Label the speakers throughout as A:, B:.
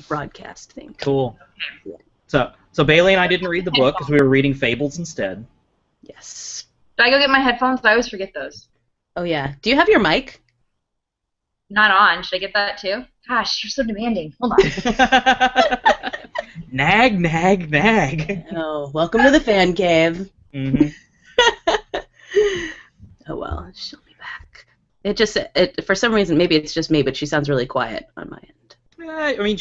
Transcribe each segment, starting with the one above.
A: broadcast thing.
B: Cool. So Bailey and I didn't read the book because we were reading Fables instead.
A: Yes.
C: Did I go get my headphones? I always forget those.
A: Oh, yeah. Do you have your mic?
C: Not on. Should I get that too? Gosh, you're so demanding. Hold on.
B: Nag, nag, nag.
A: Oh, welcome to the fan cave.
B: Mm-hmm.
A: Oh, well, she'll be back. For some reason, maybe it's just me, but she sounds really quiet on my end.
B: I mean,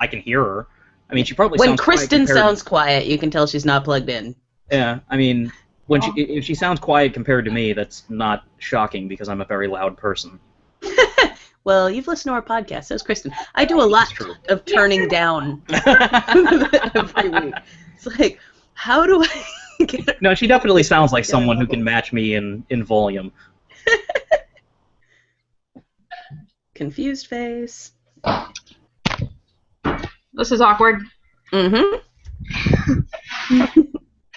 B: I can hear her. I mean, she probably
A: when
B: sounds
A: Kristen
B: quiet
A: sounds quiet, you can tell she's not plugged in.
B: Yeah, I mean, if she sounds quiet compared to me, that's not shocking because I'm a very loud person.
A: Well, you've listened to our podcast. So's Kristen. I do a lot of turning down every week. It's like, how do I get her?
B: No, she definitely sounds like someone who can match me in volume.
A: Confused face.
C: This is awkward.
A: Mm-hmm.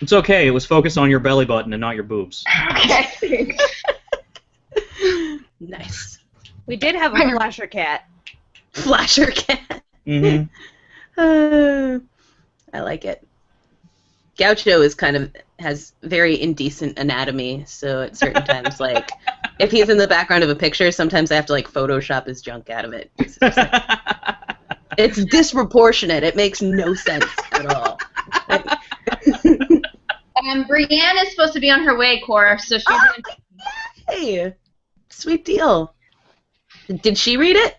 B: It's okay. It was focused on your belly button and not your boobs.
C: Okay.
A: Nice.
D: We did have a flasher cat.
A: Flasher cat.
B: Mm-hmm.
A: I like it. Gaucho has very indecent anatomy, so at certain times, like, if he's in the background of a picture, sometimes I have to, like, Photoshop his junk out of it. It's disproportionate. It makes no sense at all.
C: Brienne is supposed to be on her way, Cora, so she's gonna...
A: Hey! Sweet deal. Did she read it?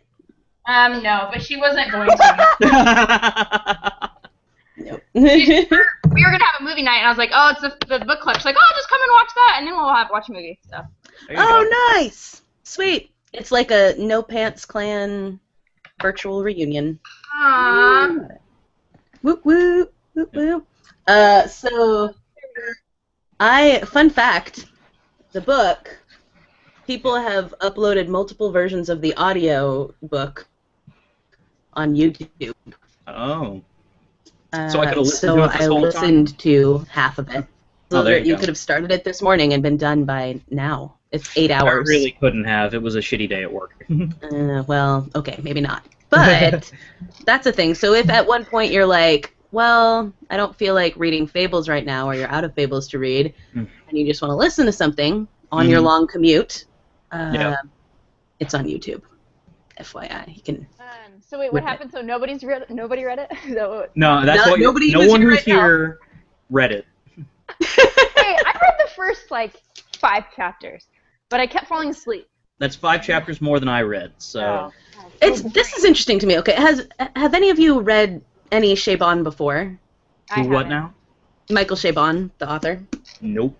C: No, but she wasn't going to.
A: Nope.
C: We were gonna have a movie night, and I was like, "Oh, it's the book club." She's like, "Oh, just come and watch that, and then we'll watch a movie." So.
A: Oh, nice! Sweet. It's like a No Pants Clan virtual reunion.
C: Aww.
A: Whoop whoop whoop whoop. Fun fact, the book. People have uploaded multiple versions of the audio book on YouTube.
B: Oh. So I could have listened to it this
A: I
B: whole
A: listened
B: time?
A: to half of it. So
B: there you go.
A: could have started it this morning and been done by now. It's 8 hours.
B: I really couldn't have. It was a shitty day at work.
A: Well, okay, maybe not. But that's a thing. So if at one point you're like, well, I don't feel like reading Fables right now, or you're out of Fables to read, and you just want to listen to something on your long commute, it's on YouTube. FYI, you can.
D: So wait, what happened? So nobody read it?
B: No, that's what
A: nobody
B: no
A: was
B: one
A: here
B: who's
A: right now.
B: here read it.
D: Hey, I read the first 5 chapters, but I kept falling asleep.
B: That's 5 chapters more than I read. So
A: This is interesting to me. Okay, have any of you read any Chabon before?
B: What now?
A: Michael Chabon, the author.
B: Nope.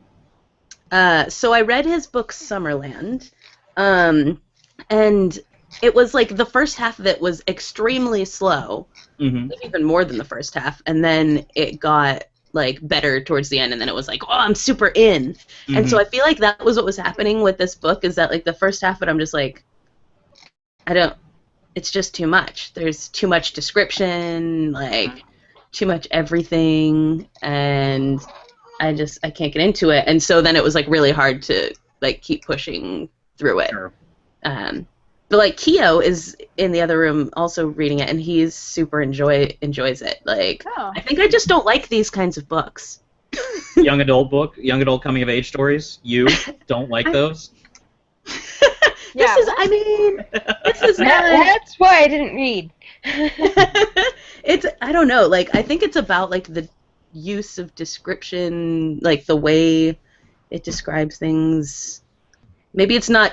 A: So I read his book Summerland, and it was like the first half of it was extremely slow, even more than the first half, and then it got like better towards the end, and then it was like, oh, I'm super in. And so I feel like that was what was happening with this book, is that like the first half of it I'm just like, it's just too much. There's too much description, like too much everything, and I can't get into it. And so then it was like really hard to like keep pushing through it.
B: Sure.
A: But like Keo is in the other room also reading it, and he's super enjoys it. Like, I think I just don't like these kinds of books.
B: Young adult coming of age stories. You don't like those?
A: This is
D: That's why I didn't read.
A: I don't know. Like, I think it's about like the use of description, like the way it describes things. Maybe it's not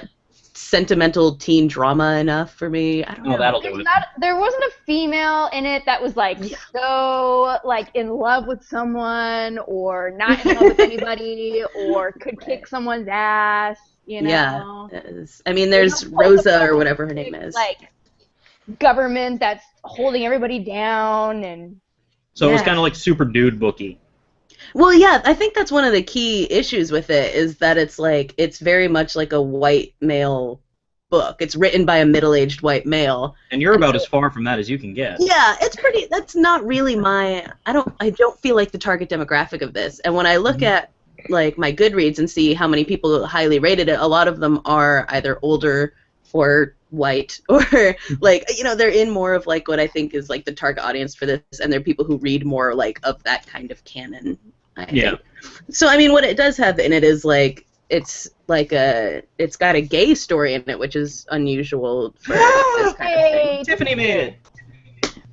A: sentimental teen drama enough for me. I don't know.
B: That'll do it.
D: There wasn't a female in it that was like so like in love with someone or not in love with anybody or could kick someone's ass, you know?
A: Yeah. I mean, there's Rosa or whatever her name is.
D: Like government that's holding everybody down and.
B: So it was kind of like super dude booky.
A: Well, yeah, I think that's one of the key issues with it, is that it's very much like a white male book. It's written by a middle-aged white male.
B: And you're about as far from that as you can get.
A: Yeah, that's not really I don't feel like the target demographic of this. And when I look at like my Goodreads and see how many people highly rated it, a lot of them are either older or white or like, you know, they're in more of like what I think is like the target audience for this, and they're people who read more like of that kind of canon, I think. So I mean, what it does have in it is like it's got a gay story in it, which is unusual for this kind of thing.
B: Tiffany made it.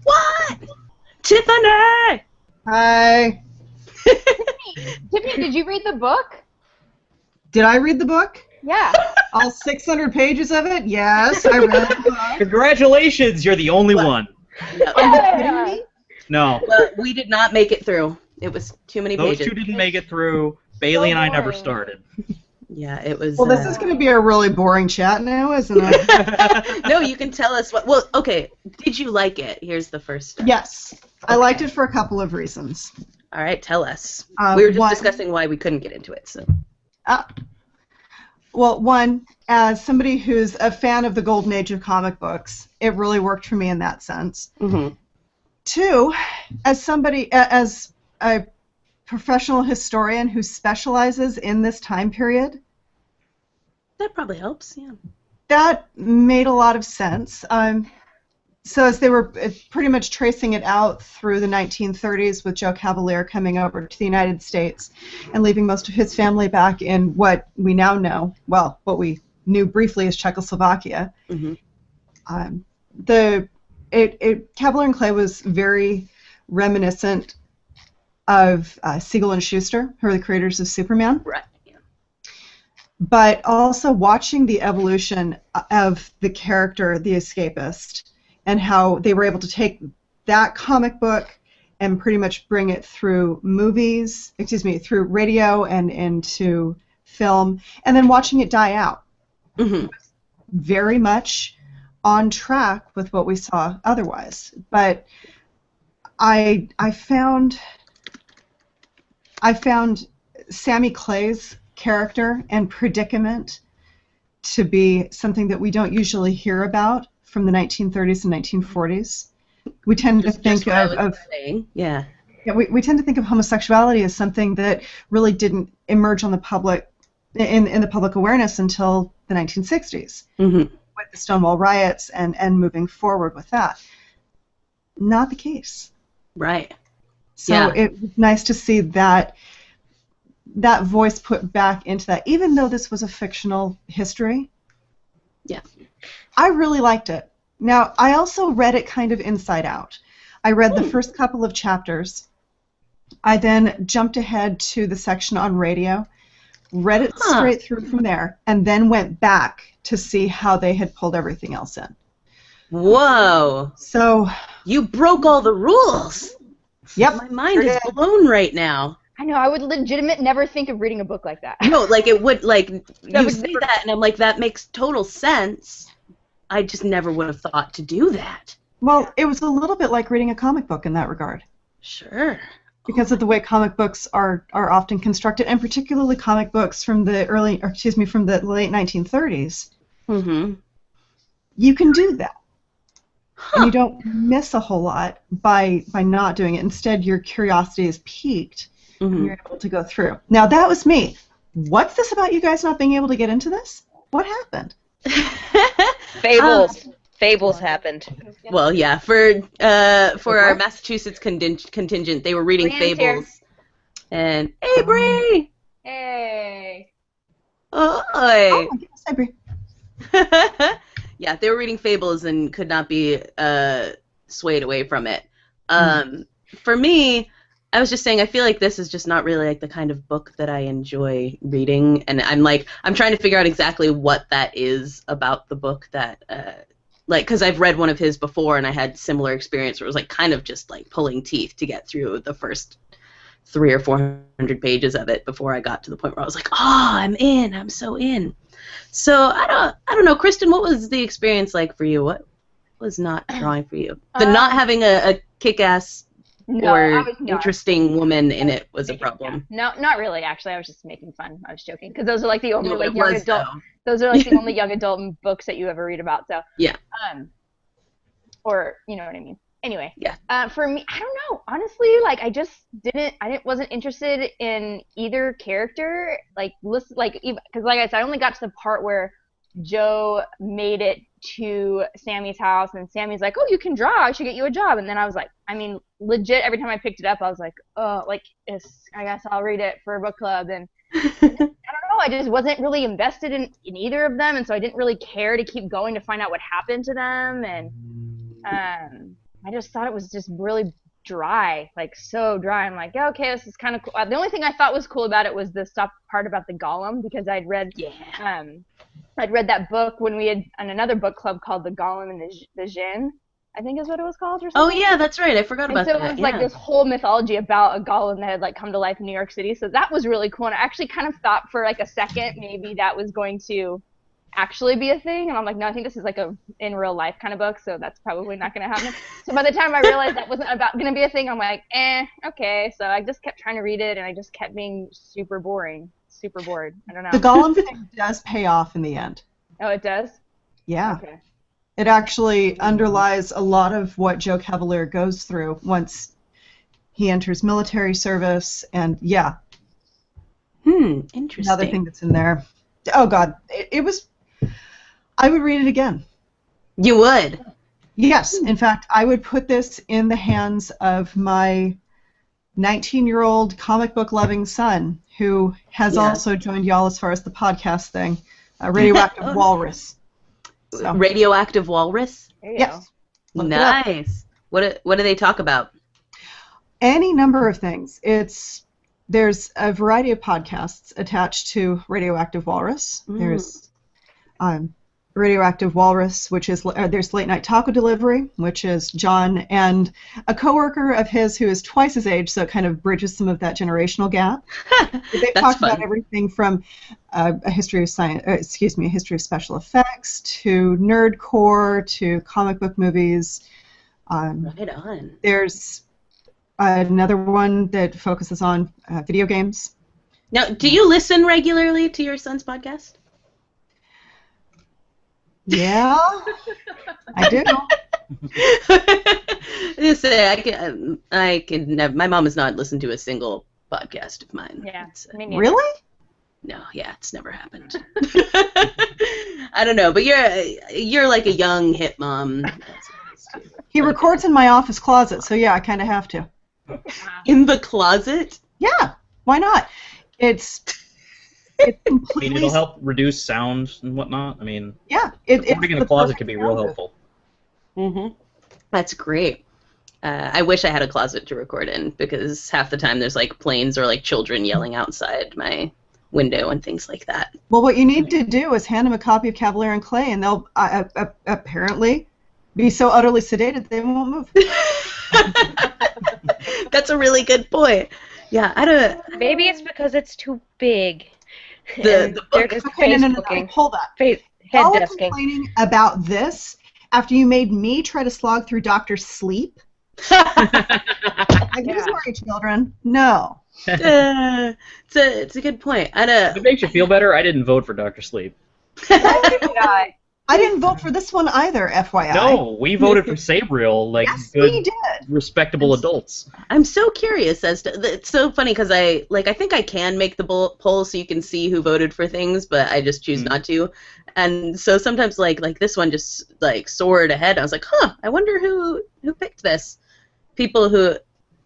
A: What? Tiffany!
E: Hi.
D: Tiffany, did you read the book?
E: Did I read the book?
D: Yeah.
E: All 600 pages of it? Yes, I read the book.
B: Congratulations, you're the only one.
A: No.
E: Are you kidding me?
B: No.
A: But we did not make it through. It was too many
B: Those
A: pages.
B: two didn't make it through. Bailey and I never
D: boring.
B: started.
A: Yeah, it was.
E: Well, this is going to be a really boring chat now, isn't it?
A: No, you can tell us what. Well, okay. Did you like it? Here's the first step.
E: Yes. I liked it for a couple of reasons.
A: All right, tell us. We were just
E: one-
A: discussing why we couldn't get into it. So.
E: Well, one, as somebody who's a fan of the golden age of comic books, it really worked for me in that sense.
A: Mm-hmm.
E: Two, as a professional historian who specializes in this time period,
A: That probably helps. Yeah.
E: that made a lot of sense. So as they were pretty much tracing it out through the 1930s with Joe Kavalier coming over to the United States and leaving most of his family back in what we now know, well, what we knew briefly as Czechoslovakia.
A: Mm-hmm.
E: Kavalier and Clay was very reminiscent of Siegel and Schuster, who are the creators of Superman.
A: Right. Yeah.
E: But also watching the evolution of the character, the escapist, and how they were able to take that comic book and pretty much bring it through through radio and into film, and then watching it die out.
A: Mm-hmm.
E: Very much on track with what we saw otherwise. But I found Sammy Clay's character and predicament to be something that we don't usually hear about from the 1930s and 1940s. We tend to think of
A: yeah.
E: Yeah, we tend to think of homosexuality as something that really didn't emerge on the public in the public awareness until the 1960s,
A: Mm-hmm.
E: with the Stonewall riots and moving forward with that. Not the case.
A: Right.
E: So
A: Yeah.
E: it was nice to see that voice put back into that, even though this was a fictional history.
A: Yeah.
E: I really liked it. Now, I also read it kind of inside out. I read the first couple of chapters. I then jumped ahead to the section on radio, read it straight through from there, and then went back to see how they had pulled everything else in.
A: Whoa.
E: So,
A: You broke all the rules.
E: yep.
A: My mind is blown right now.
D: I know, I would legitimately never think of reading a book like that.
A: No, like it would, like, you
D: would
A: say
D: never-
A: that, and I'm like, that makes total sense. I just never would have thought to do that.
E: Well, it was a little bit like reading a comic book in that regard,
A: Sure.
E: because of the way comic books are often constructed, and particularly comic books from the from the late 1930s.
A: Mm-hmm.
E: You can do that. And you don't miss a whole lot by not doing it. Instead, your curiosity is piqued, and
A: Mm-hmm.
E: you're able to go through. Now, that was me. What's this about you guys not being able to get into this? What happened?
F: Fables happened.
A: Well, yeah, for our Massachusetts contingent, they were reading
D: Brienne's
A: Fables. And hey, Bree!
D: Hey.
E: Oh,
A: Oi!
E: my goodness, I agree.
A: Yeah, they were reading Fables and could not be swayed away from it. For me, I was just saying, I feel like this is just not really like the kind of book that I enjoy reading, and I'm trying to figure out exactly what that is about the book that, because I've read one of his before, and I had similar experience where it was like kind of just like pulling teeth to get through the first 300 or 400 pages of it before I got to the point where I was like, I'm so in. So I don't know, Kristen, what was the experience like for you? What was not drawing for you? The not having a kick-ass or interesting woman in it was a problem.
D: No, not really. Actually, I was just making fun. I was joking because those are like the only
A: No,
D: like
A: it
D: young
A: was,
D: adult.
A: though.
D: Those are like the only young adult books that you ever read about. So
A: Yeah.
D: Or you know what I mean. Anyway.
A: Yeah.
D: For me, I don't know. Honestly, like wasn't interested in either character. Like listen, like because like I said, I only got to the part where Joe made it to Sammy's house, and Sammy's like, "Oh, you can draw. I should get you a job." And then I was like, I mean, legit, every time I picked it up, I was like, "Oh, like, I guess I'll read it for a book club." And I don't know, I just wasn't really invested in either of them, and so I didn't really care to keep going to find out what happened to them. And I just thought it was just really dry, like so dry. I'm like, yeah, okay, this is kind of cool. The only thing I thought was cool about it was the stuff part about the golem, because I'd read that book when we had on another book club called The Golem and the Djinn, I think is what it was called, or something.
A: Oh yeah, that's right. I forgot about that.
D: And so it was like this whole mythology about a golem that had like come to life in New York City. So that was really cool. And I actually kind of thought for like a second maybe that was going to actually be a thing. And I'm like, no, I think this is like a in real life kind of book, so that's probably not going to happen. So by the time I realized that wasn't going to be a thing, I'm like, okay. So I just kept trying to read it, and I just kept being super boring. Super bored. I don't know.
E: The golem thing does pay off in the end.
D: Oh, it does?
E: Yeah.
D: Okay.
E: It actually underlies a lot of what Joe Cavalier goes through once he enters military service, and yeah.
A: Interesting.
E: Another thing that's in there. Oh God, it was. I would read it again.
A: You would?
E: Yes. In fact, I would put this in the hands of my 19-year-old comic book loving son, who has also joined y'all as far as the podcast thing, Radioactive Walrus. So.
A: Radioactive Walrus?
E: Yes.
A: Nice. What do they talk about?
E: Any number of things. There's a variety of podcasts attached to Radioactive Walrus. There's Radioactive Walrus, which is there's Late Night Taco Delivery, which is John and a coworker of his who is twice his age, so it kind of bridges some of that generational gap. They talk about everything from a history of science, a history of special effects, to nerdcore, to comic book movies.
A: Right on.
E: There's another one that focuses on video games.
A: Now, do you listen regularly to your son's podcast?
E: Yeah, I do. I can never.
A: My mom has not listened to a single podcast of mine.
D: Yeah.
E: Really?
A: No, yeah, it's never happened. I don't know, but you're like a young hip mom.
E: He records in my office closet, so yeah, I kind of have to.
A: In the closet?
E: Yeah, why not? It's completely.
B: I mean, it'll help reduce sound and whatnot. I mean,
E: yeah,
B: recording in a closet can be real helpful.
A: That's great. I wish I had a closet to record in, because half the time there's like planes or like children yelling outside my window and things like that.
E: Well, what you need to do is hand them a copy of Kavalier and Clay, and they'll apparently be so utterly sedated they won't move.
A: That's a really good point. Yeah, I don't.
F: Maybe it's because it's too big.
A: The
F: they're just
E: no, hold on.
F: head
E: Y'all
F: desking.
E: complaining about this after you made me try to slog through Dr. Sleep? I'm sorry, children. No.
A: It's a good point.
B: If it makes you feel better, I didn't vote for Dr. Sleep.
E: I didn't vote for this one either, FYI.
B: No, we voted for Sabriel, like
E: yes,
B: good,
E: we did.
B: respectable adults.
A: I'm so curious as to. It's so funny because I think I can make the poll so you can see who voted for things, but I just choose not to. And so sometimes like this one just like soared ahead. I was like, I wonder who picked this. People who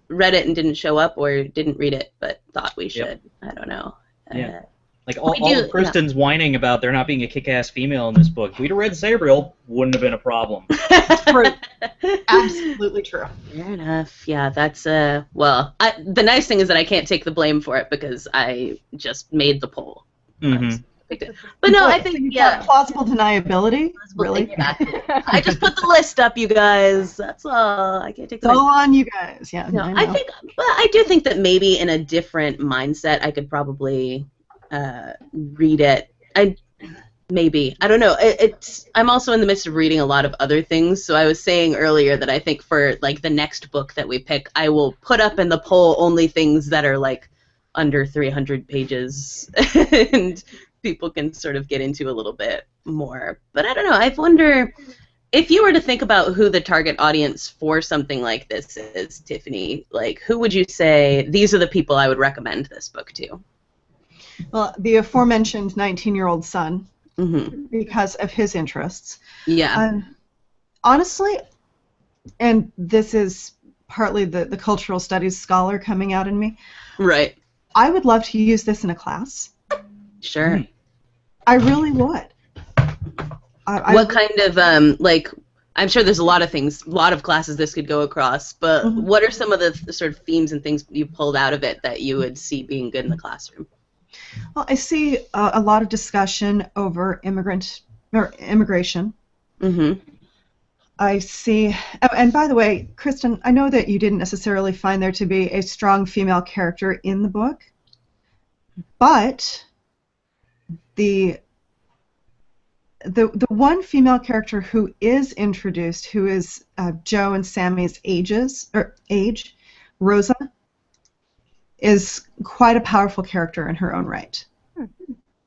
A: read it and didn't show up, or didn't read it but thought we should. Yep. I don't know.
B: Yeah. Like all of Kristen's whining about there not being a kick-ass female in this book. If we'd have read Sabriel, wouldn't have been a problem.
E: True. Absolutely true.
A: Fair enough. Yeah, that's the nice thing is that I can't take the blame for it because I just made the poll. But no, I think
E: plausible deniability. Really?
A: Exactly. I just put the list up, you guys. That's all. I can't take the.
E: It's all on you guys. Yeah.
A: No, I do think that maybe in a different mindset, I could probably read it. I don't know. I'm also in the midst of reading a lot of other things. So I was saying earlier that I think for like the next book that we pick, I will put up in the poll only things that are like under 300 pages and people can sort of get into a little bit more. But I don't know. I wonder if you were to think about who the target audience for something like this is, Tiffany, like who would you say these are the people I would recommend this book to?
E: Well, the aforementioned 19-year-old son
A: Mm-hmm.
E: because of his interests.
A: Yeah.
E: Honestly, and this is partly the cultural studies scholar coming out in me,
A: Right.
E: I would love to use this in a class.
A: Sure.
E: I really would.
A: What kind of like? I'm sure there's a lot of things, a lot of classes this could go across. But what are some of the sort of themes and things you pulled out of it that you would see being good in the classroom?
E: Well, I see a lot of discussion over immigration.
A: Mm-hmm.
E: I see, and by the way, Kristen, I know that you didn't necessarily find there to be a strong female character in the book, but the one female character who is introduced, who is Joe and Sammy's age, Rosa, is quite a powerful character in her own right,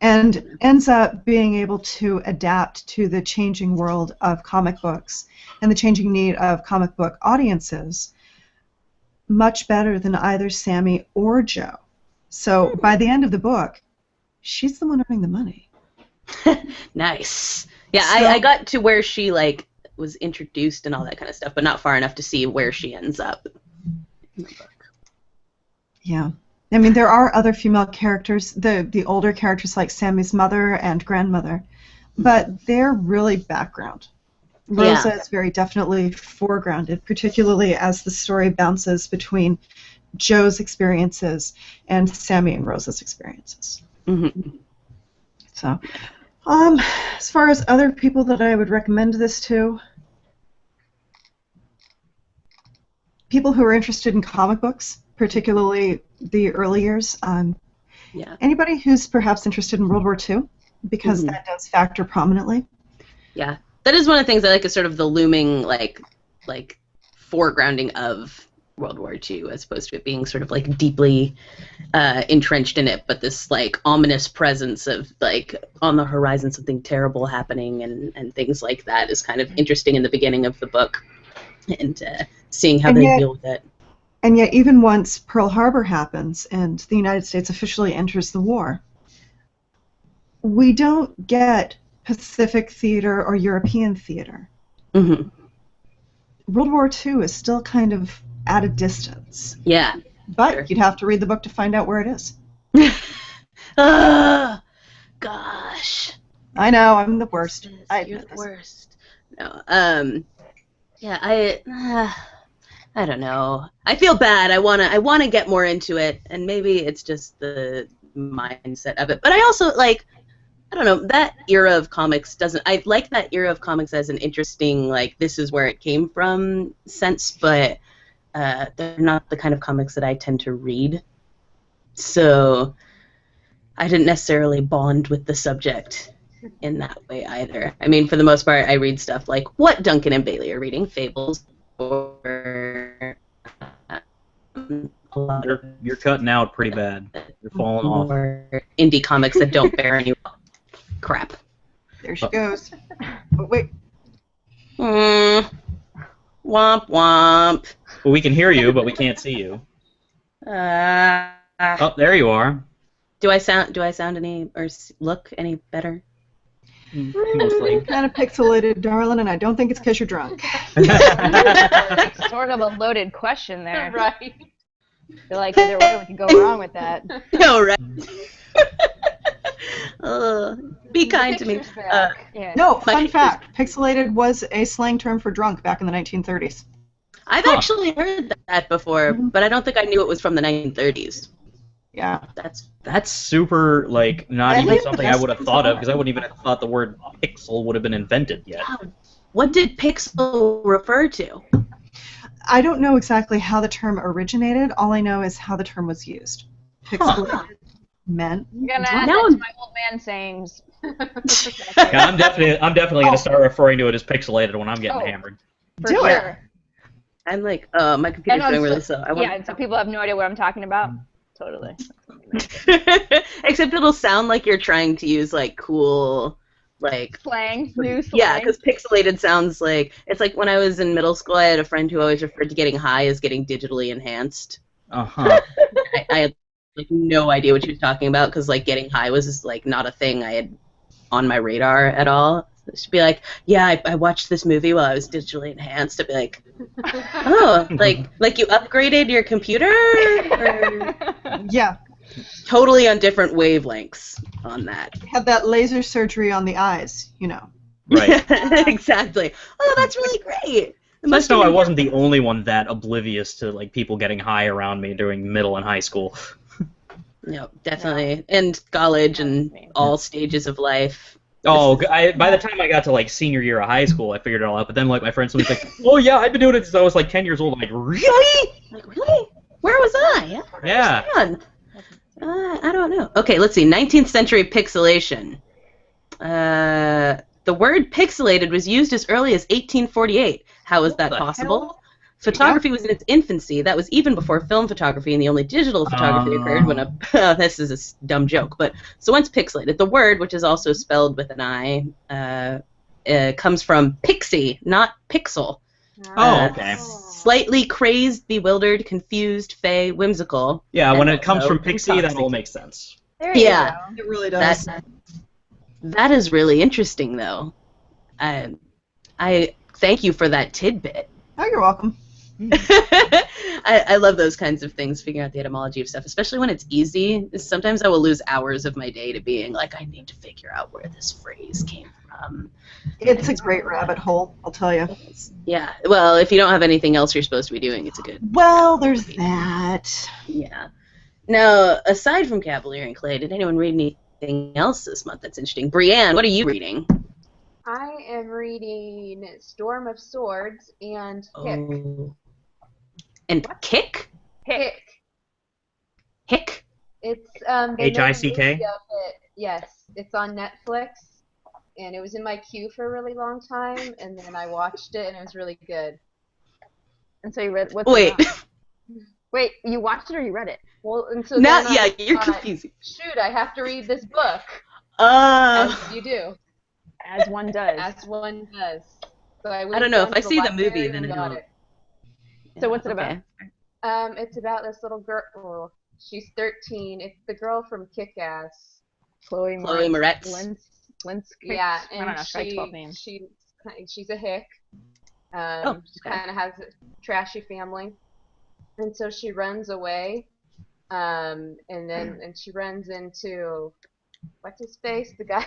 E: and ends up being able to adapt to the changing world of comic books and the changing need of comic book audiences much better than either Sammy or Joe. So by the end of the book, she's the one earning the money.
A: Nice. Yeah,
E: So-
A: I got to where she like was introduced and all that kind of stuff, but not far enough to see where she ends up.
E: Yeah. I mean, there are other female characters, the older characters like Sammy's mother and grandmother, but they're really background. Rosa is very definitely foregrounded, particularly as the story bounces between Joe's experiences and Sammy and Rosa's experiences.
A: Mm-hmm.
E: So, as far as other people that I would recommend this to, people who are interested in comic books, particularly the early years.
A: Yeah.
E: Anybody who's perhaps interested in World War II, because that does factor prominently.
A: Yeah. That is one of the things I like, is sort of the looming like foregrounding of World War II, as opposed to it being sort of like deeply entrenched in it, but this like ominous presence of like on the horizon something terrible happening and things like that is kind of interesting in the beginning of the book, and seeing how they deal with it.
E: And yet, even once Pearl Harbor happens and the United States officially enters the war, we don't get Pacific theater or European theater.
A: Mm-hmm.
E: World War II is still kind of at a distance.
A: Yeah.
E: But
A: Sure.
E: you'd have to read the book to find out where it is.
A: Gosh.
E: I know, I'm the worst.
A: You're the worst. No. Yeah, I don't know. I feel bad. I wanna get more into it, and maybe it's just the mindset of it. But I also like, I don't know, that era of comics doesn't. I like that era of comics as an interesting, like, this is where it came from sense, but they're not the kind of comics that I tend to read. So I didn't necessarily bond with the subject in that way either. I mean, for the most part, I read stuff like what Duncan and Bailey are reading, Fables, or a lot of
B: You're cutting out pretty bad. You're falling off.
A: more indie comics that don't bear any crap.
E: There she goes. But wait.
A: Womp womp.
B: Well, we can hear you, but we can't see you. Oh, there you are.
A: Do I sound any or look any better?
B: Mostly.
E: Kind of pixelated, darling, and I don't think it's because you're drunk.
D: Sort of a loaded question there.
C: Right.
D: I feel like either way we could go wrong with that.
A: No, right? Be kind to me.
C: Pictures back.
D: Yeah.
E: No,
A: My-
E: fun fact. Pixelated was a slang term for drunk back in the 1930s.
A: I've actually heard that before, but I don't think I knew it was from the 1930s.
E: Yeah.
B: That's super, like, not
E: I
B: even
E: think
B: something I
E: that's
B: would have thought of, because I wouldn't even have thought the word pixel would have been invented yet.
A: What did pixel refer to?
E: I don't know exactly how the term originated. All I know is how the term was used. Pixelated meant
D: I'm gonna add
A: Now
D: that
A: I'm-
D: to my old man sayings.
B: Yeah, I'm definitely going to start referring to it as pixelated when I'm getting
D: Oh.
B: hammered.
D: For
E: Do
D: sure.
E: it.
A: I'm like, my computer's
D: And
A: going really
D: also-
A: slow.
D: Yeah, and so people have no idea what I'm talking about. Totally.
A: Except it'll sound like you're trying to use like cool, like
D: Slang, new slang.
A: yeah, because pixelated sounds like it's like when I was in middle school, I had a friend who always referred to getting high as getting digitally enhanced.
B: Uh-huh.
A: I had like no idea what she was talking about because like getting high was just, like not a thing I had on my radar at all. She'd be like, yeah, I watched this movie while I was digitally enhanced. I'd be like, oh, like you upgraded your computer? Or
E: Yeah.
A: totally on different wavelengths on that.
E: Have that laser surgery on the eyes, you know.
B: Right.
A: Exactly. Oh, that's really great. It
B: Nice
A: must
B: to know
A: have
B: I
A: been
B: wasn't the only one that oblivious to like people getting high around me during middle and high school.
A: No, definitely. And college and all stages of life.
B: Oh, by the time I got to like senior year of high school, I figured it all out. But then like my friends was like, "Oh yeah, I've been doing it since I was like 10 years old." I'm like, "Really?
A: Like, really? Where was I?
B: Yeah."
A: I don't know. Okay, let's see. 19th century pixelation. The word pixelated was used as early as 1848. How is that possible? Photography was in its infancy. That was even before film photography, and the only digital photography occurred when this is a dumb joke, but so once pixelated, the word, which is also spelled with an I, comes from pixie, not pixel.
B: Oh, okay.
A: Slightly crazed, bewildered, confused, fey, whimsical.
B: Yeah, when it
A: and
B: comes
A: also
B: from Pixie, that all makes sense.
D: There you
A: Yeah.
D: go.
E: It really does.
A: That is really interesting, though. I thank you for that tidbit.
E: Oh, you're welcome.
A: I love those kinds of things, figuring out the etymology of stuff, especially when it's easy. Sometimes I will lose hours of my day to being like, I need to figure out where this phrase came from.
E: It's a great rabbit hole, I'll tell you.
A: Yeah, well, if you don't have anything else you're supposed to be doing, it's a good...
E: Well, there's that.
A: Yeah. Now, aside from Kavalier and Clay, did anyone read anything else this month that's interesting? Brienne, what are you reading?
G: I am reading Storm of Swords and Hick.
A: Oh. And Kick?
G: Hick.
A: Hick?
G: It's they made a
B: Hick?
G: movie of it. Yes, it's on Netflix, and it was in my queue for a really long time, and then I watched it, and it was really good.
D: And so you read what's
A: Wait.
D: Wait, you watched it or you read it?
G: Well, and so
A: Not,
G: then
A: yeah,
G: I
A: you're
G: thought,
A: confusing.
G: shoot, I have to read this book.
A: Uh,
G: As you do.
D: As one does.
G: As one does. So I
A: don't know, if I
G: to
A: see the
G: library
A: movie,
G: and
A: then
G: got
A: it'll-
G: it.
D: So what's it about?
A: Okay.
G: It's about this little girl. Well, she's 13. It's the girl from Kick-Ass.
D: Chloe
A: Moretz.
D: Linsky.
G: Yeah,
D: I don't
G: and
D: know. Try 12 names.
G: she's a hick. She
A: okay.
G: kind of has a trashy family, and so she runs away. And she runs into what's his face, the guy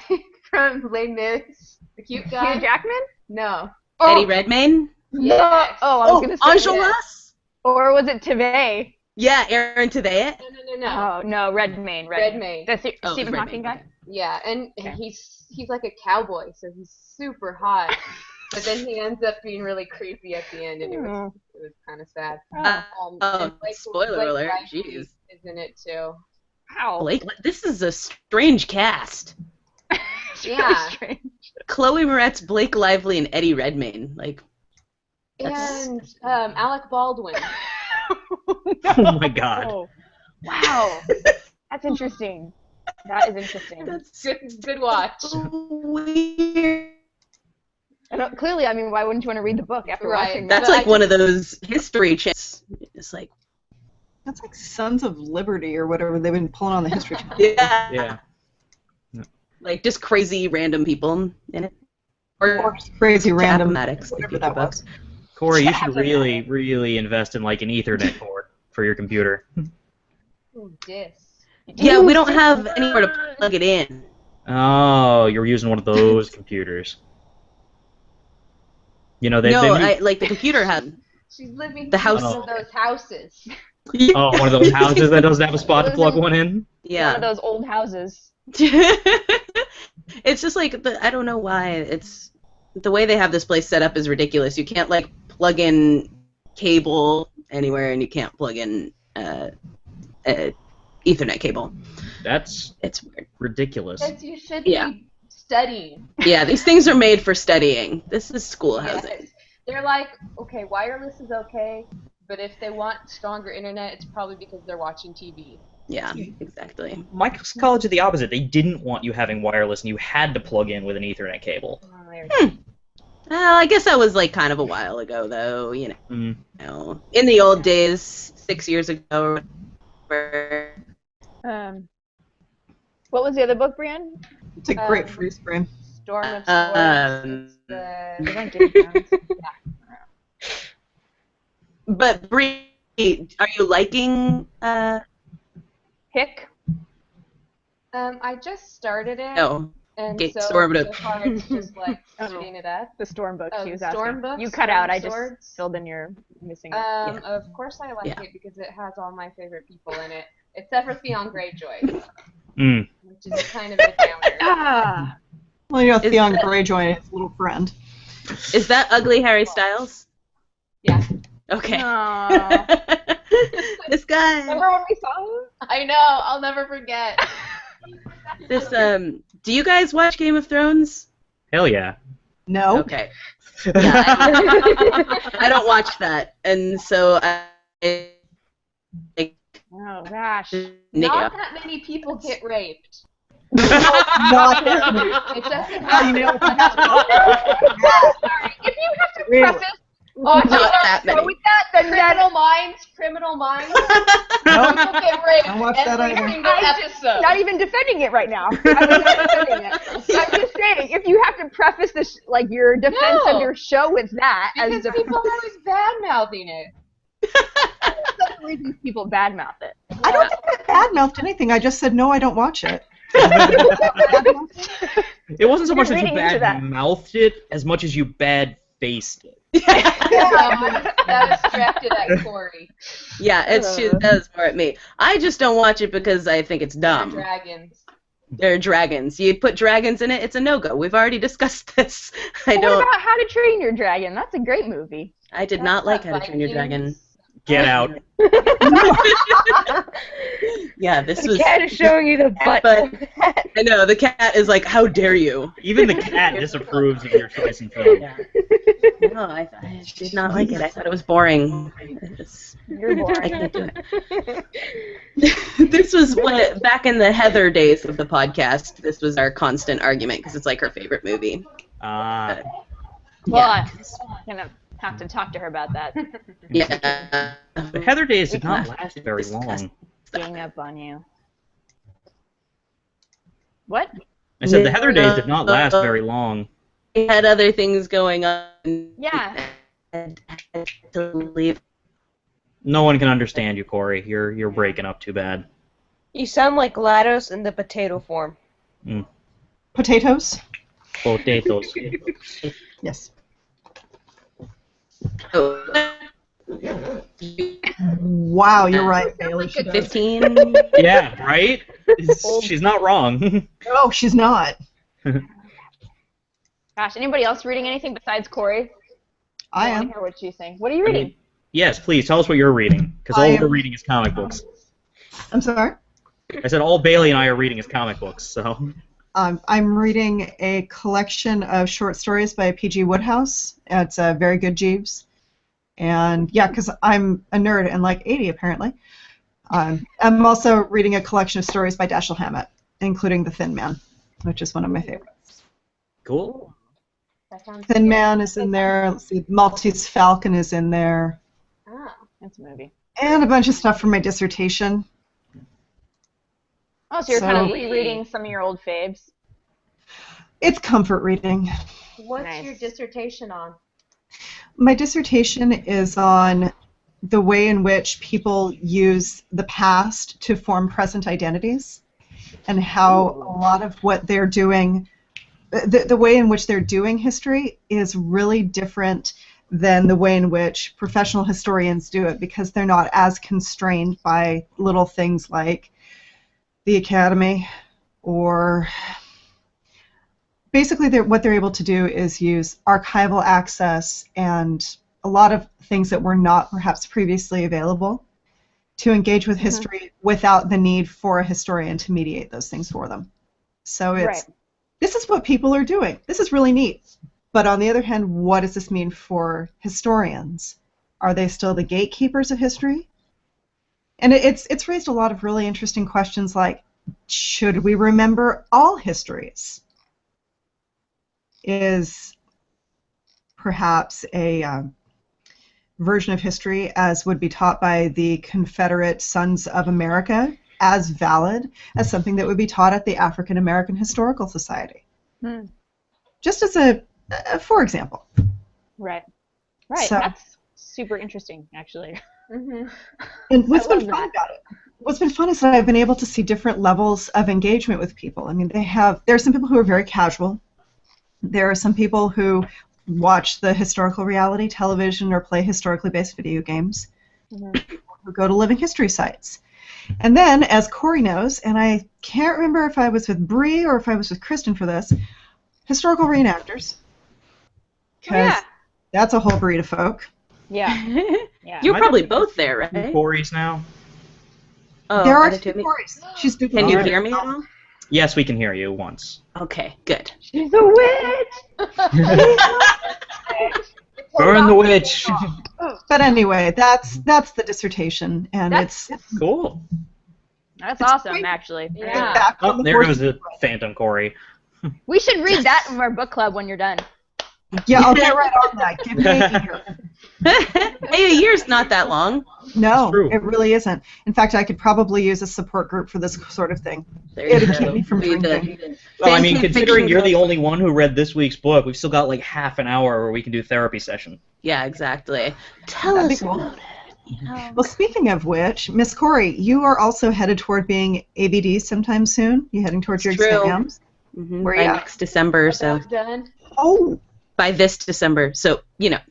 G: from Les Mis, the cute guy.
D: Hugh Jackman?
G: No.
A: Eddie Redmayne?
G: Yes.
D: Oh, I was gonna say.
A: Enjolras?
D: Or was it Tveit?
A: Yeah, Aaron Tveit.
G: No.
D: Oh no, Redmayne.
G: Redmayne.
D: The
A: Oh,
D: Stephen
A: Redmayne,
D: Hawking guy.
A: okay.
G: Yeah, and
D: Okay.
G: he's like a cowboy, so he's super hot. But then he ends up being really creepy at the end, and it was kind of sad.
D: Oh.
G: And
A: Spoiler
G: Blake
A: alert,
G: Lively
A: jeez.
G: is in it too.
D: Wow.
A: Blake, this is a strange cast.
D: It's really
G: Yeah.
D: strange.
A: Chloe Moretz, Blake Lively, and Eddie Redmayne. Like, that's-
G: And Alec Baldwin.
B: Oh my god.
D: Oh. Wow. That's interesting. That is interesting.
A: that's
G: Good watch.
A: weird.
D: Clearly, I mean, why wouldn't you want to read the book after
G: Right.
D: watching
A: That's
G: But
A: like
G: I
A: one of those history channels. It's like,
E: That's like Sons of Liberty or whatever they've been pulling on the History Channel.
A: yeah,
B: Yeah.
A: like just crazy random people in it.
E: Or just crazy random.
A: Mathematics,
E: whatever that was.
B: Corey, you should really, really invest in like an Ethernet cord for your computer.
G: Ooh, dis.
A: Yeah, we don't have anywhere to plug it in.
B: Oh, you're using one of those computers. You know,
A: Like the computer had.
G: She's living
A: The
G: in
A: house-
G: one of those houses.
B: Oh, one of those houses that doesn't have a spot to plug one in?
D: One of
A: Yeah.
D: those old houses.
A: It's just like I don't know why it's the way they have this place set up is ridiculous. You can't like plug in cable anywhere, and you can't plug in Ethernet cable.
B: That's
A: It's weird.
B: ridiculous.
G: Because you should
A: Yeah.
G: be studying.
A: Yeah, these things are made for studying. This is school housing.
G: Yes. They're like, okay, wireless is okay, but if they want stronger internet, it's probably because they're watching TV.
A: Yeah, exactly.
B: My college did the opposite. They didn't want you having wireless, and you had to plug in with an Ethernet cable.
A: Well, I guess that was like kind of a while ago, though. You
B: Mm.
A: know, in the old days, 6 years ago. Or whatever.
D: What was the other book, Brienne?
E: It's a great freeze frame.
G: Storm of Swords.
A: Um,
D: Is that Game of Thrones?
A: But Bree, are you liking?
D: Hick?
G: I just started it.
A: No.
G: And
A: Get
G: so,
A: stormed
G: so
A: up.
G: far it's just like speeding it up.
D: The Storm book
G: Oh,
D: she was
G: Storm
D: asking.
G: books,
D: You cut
G: Storm
D: out. I just
G: Swords.
D: filled in your missing.
G: Of course I like it because it has all my favorite people in it, except for Theon Greyjoy, which is kind of a downer.
D: Ah.
E: Well, you know, Theon Greyjoy, his little friend.
A: Is that ugly Harry Styles?
G: Yeah.
A: Okay.
D: Aw.
A: This guy.
D: Remember when we saw him?
G: I know. I'll never forget.
A: This Do you guys watch Game of Thrones?
B: Hell yeah.
E: No.
A: Okay. Yeah, I don't watch that, and so I.
D: Oh gosh.
G: Not that many people get raped.
E: Not
G: It doesn't
E: how you know.
D: Sorry, if you have to preface watching
A: Not that many.
D: with that, then
G: Criminal Minds.
E: Nope.
G: People get raped
E: Don't watch that
G: every
E: either.
G: single episode.
D: not even defending it right now. I'm not defending it. I'm just saying, if you have to preface this, like your defense
G: No.
D: of your show with that,
G: Because people are always bad-mouthing it.
D: that's the reason people badmouth it.
E: I don't think I badmouthed anything. I just said, no, I don't watch it.
B: It wasn't so much that you
D: reading into that.
B: bad-mouthed it as much as you bad-faced it.
G: That was directed at Corey.
A: Yeah, that was more at me. I just don't watch it because I think it's dumb.
G: Dragons.
A: They're dragons. You put dragons in it, it's a no-go. We've already discussed this.
D: What about How to Train Your Dragon? That's a great movie.
A: I did not like How to Train Your Dragon.
B: Get out.
A: Yeah, this
F: The
A: was.
F: cat is showing you the butt.
A: But I know the cat is like, "How dare you?"
B: Even the cat disapproves of your choice in film.
A: Yeah. No, I did not like it. I thought it was boring.
D: You're boring.
A: I can't do it. This was back in the Heather days of the podcast. This was our constant argument because it's like her favorite movie.
B: Ah.
D: Well, I'm gonna have to talk to her about that.
A: Yeah.
B: The Heather days did not last very long.
D: Gang up on you. What?
B: I said the Heather days did not last very long.
A: We had other things going on.
D: Yeah.
A: And had to leave.
B: No one can understand you, Corey. You're breaking up too bad.
F: You sound like GLaDOS in the potato form.
E: Potatoes?
B: Potatoes.
E: Yes.
A: Oh.
E: Wow, you're right, Bailey. She does.
A: 15.
B: Yeah, right? She's not wrong.
E: Oh, she's not.
D: Gosh, anybody else reading anything besides Corey?
E: I
D: want
E: am.
D: to hear what she's saying. What are you reading?
B: Yes, please, tell us what you're reading. Because all we're reading is comic books.
E: I'm sorry?
B: I said all Bailey and I are reading is comic books, so...
E: I'm reading a collection of short stories by P.G. Woodhouse. It's Very Good Jeeves. And yeah, because I'm a nerd and like 80 apparently. I'm also reading a collection of stories by Dashiell Hammett, including The Thin Man, which is one of my favorites.
B: Cool.
E: Thin Man is in there. Let's see, Maltese Falcon is in there.
G: Oh.
D: That's a movie.
E: And a bunch of stuff for my dissertation.
D: Oh, so you're kind of rereading some of your old faves.
E: It's comfort reading.
G: What's your dissertation on?
E: My dissertation is on the way in which people use the past to form present identities and how a lot of what they're doing, the way in which they're doing history is really different than the way in which professional historians do it because they're not as constrained by little things like the Academy or basically what they're able to do is use archival access and a lot of things that were not perhaps previously available to engage with history without the need for a historian to mediate those things for them. So this is what people are doing. This is really neat. But on the other hand, what does this mean for historians? Are they still the gatekeepers of history? And it's raised a lot of really interesting questions like, should we remember all histories? Is perhaps a version of history as would be taught by the Confederate Sons of America as valid as something that would be taught at the African American Historical Society. Just as for example.
D: Right. Right.
E: So,
D: That's super interesting, actually.
E: and what's been fun about it? What's been fun is that I've been able to see different levels of engagement with people. I mean, there are some people who are very casual. There are some people who watch the historical reality television or play historically based video games, who go to living history sites. And then, as Corey knows, and I can't remember if I was with Bree or if I was with Kristen for this, historical reenactors. Because that's a whole breed of folk.
D: Yeah. Yeah.
A: You're probably both there, right?
B: Corey's now.
A: Oh,
E: There are two Corys. She's
A: Can you hear me at all?
B: Yes, we can hear you once.
A: Okay, good.
D: She's a witch!
B: Burn the witch.
E: But anyway, that's the dissertation, and
D: That's-
E: it's
B: Cool.
D: That's
E: It's
D: awesome,
E: great.
D: actually.
G: Yeah.
E: back on
B: Oh,
E: the
B: there
E: horse.
B: goes the Phantom Corey.
D: We should read that in our book club when you're done.
E: Yeah, I'll get right on that. Give me a year.
A: Hey, a year's not that long.
E: No,
B: It's true.
E: it really isn't. In fact, I could probably use a support group for this sort of thing.
A: There you
E: It'd
A: go.
E: keep me from
A: Be the
E: drinking.
B: Well, I mean,
A: Fanfic
B: considering you're the
A: fiction
B: only one who read this week's book, we've still got like half an hour where we can do therapy session.
A: Yeah, exactly. Tell
E: That'd be
A: us
E: cool.
A: about it.
E: Well, speaking of which, Miss Corey, you are also headed toward being ABD sometime soon. You heading towards your
A: True.
E: exams?
A: Mm-hmm.
E: Where
A: By
E: you at?
A: next December, so
G: That's done.
E: Oh,
A: by this December, so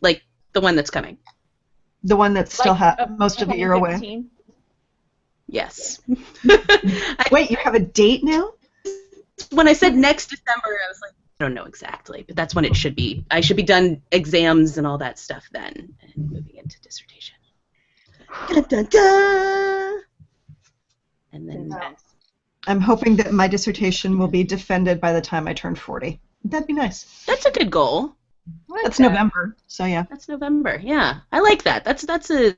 A: like the one that's coming.
E: the one that still
D: Like,
E: has most of the year away.
D: 2015?
A: Yes.
E: Wait, you have a date now?
A: When I said next December, I was like, I don't know exactly, but that's when it should be. I should be done exams and all that stuff then, and moving into dissertation. Dun, dun, dun. And then
E: I'm hoping that my dissertation will be defended by the time I turn 40. That'd be nice.
A: that's a good goal.
E: That's November, so yeah.
A: That's November. Yeah, I like that. That's a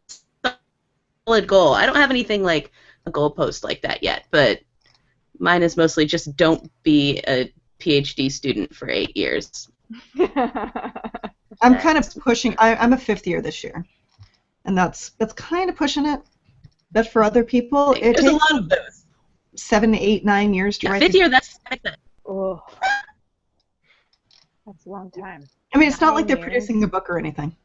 A: solid goal. I don't have anything like a goalpost like that yet, but mine is mostly just don't be a PhD student for 8 years.
E: I'm kind of pushing. I'm a fifth year this year, and that's kind of pushing it. But for other people, it
A: There's a
E: takes
A: lot of those.
E: 7, 8, 9 years to
A: Yeah,
E: write.
A: fifth year, that's
D: Oh. That's a long time.
E: I mean, it's not like
D: 9
E: they're
D: years.
E: producing a book or anything.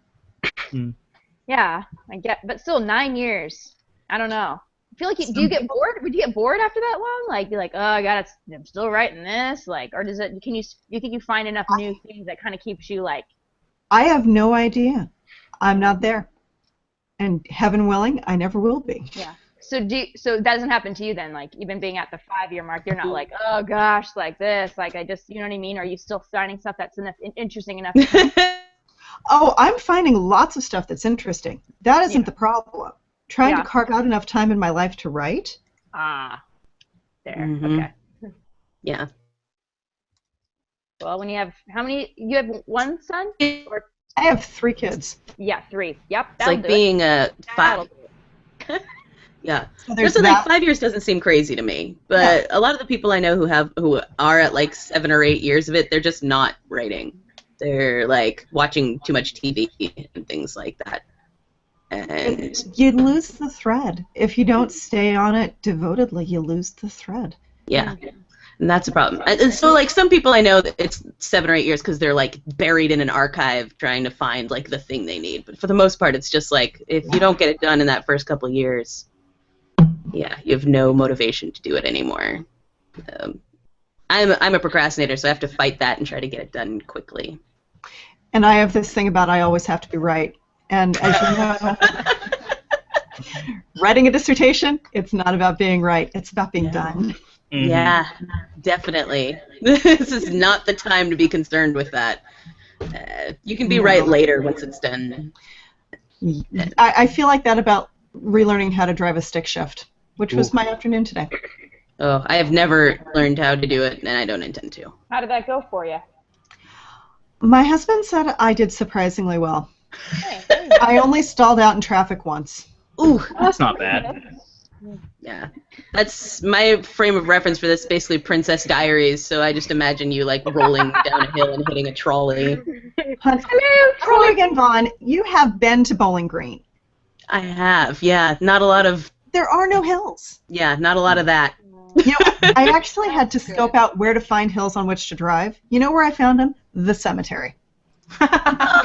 D: Yeah, I get, but still 9 years. I don't know. I feel like do you get bored? Would you get bored after that long? Like, be like, oh, I'm still writing this. Like, or does it? Do you think you find enough new things that kind of keeps you like?
E: I have no idea. I'm not there, and heaven willing, I never will be.
D: Yeah. So so that doesn't happen to you then? Like, even being at the 5-year mark, you're not like, oh gosh, like this. Like, I just, you know what I mean? Are you still finding stuff that's interesting enough?
E: Oh, I'm finding lots of stuff that's interesting. That isn't the problem. Trying
D: Yeah.
E: to carve out enough time in my life to write.
D: There.
A: Mhm.
D: Okay.
A: Yeah.
D: Well, when you have you have one son? Or
E: I have 3 kids.
D: yeah, 3. Yep.
A: It's like being a
D: That'll
A: 5.
D: do it.
A: Yeah.
E: So there's
A: So
E: that.
A: like 5 years doesn't seem crazy to me, but a lot of the people I know who are at like 7 or 8 years of it, they're just not writing. They're like watching too much TV and things like that. And
E: You lose the thread. If you don't stay on it devotedly, you lose the thread.
A: yeah, and that's a problem. And so like some people I know that it's 7 or 8 years because they're like buried in an archive trying to find like the thing they need. But for the most part, it's just like if you don't get it done in that first couple of years, yeah, you have no motivation to do it anymore. I'm a procrastinator, so I have to fight that and try to get it done quickly.
E: And I have this thing about I always have to be right. And as you know, writing a dissertation, it's not about being right. It's about being done.
B: Mhm.
A: Yeah, definitely. This is not the time to be concerned with that. You can be right later once it's done.
E: I feel like that about relearning how to drive a stick shift, which was my afternoon today.
A: Oh, I have never learned how to do it, and I don't intend to.
D: How did that go for you?
E: My husband said I did surprisingly well.
D: Hey,
E: I only stalled out in traffic once.
A: Ooh,
B: That's not bad.
A: yeah. That's my frame of reference for this, basically Princess Diaries, so I just imagine you, like, rolling down a hill and hitting a trolley.
E: Hello, Troy and Vaughn. You have been to Bowling Green.
A: I have, yeah. Not a lot of
E: there are no hills.
A: Yeah, not a lot of that.
E: You know, I actually had to scope out where to find hills on which to drive. You know where I found them? The cemetery.
A: I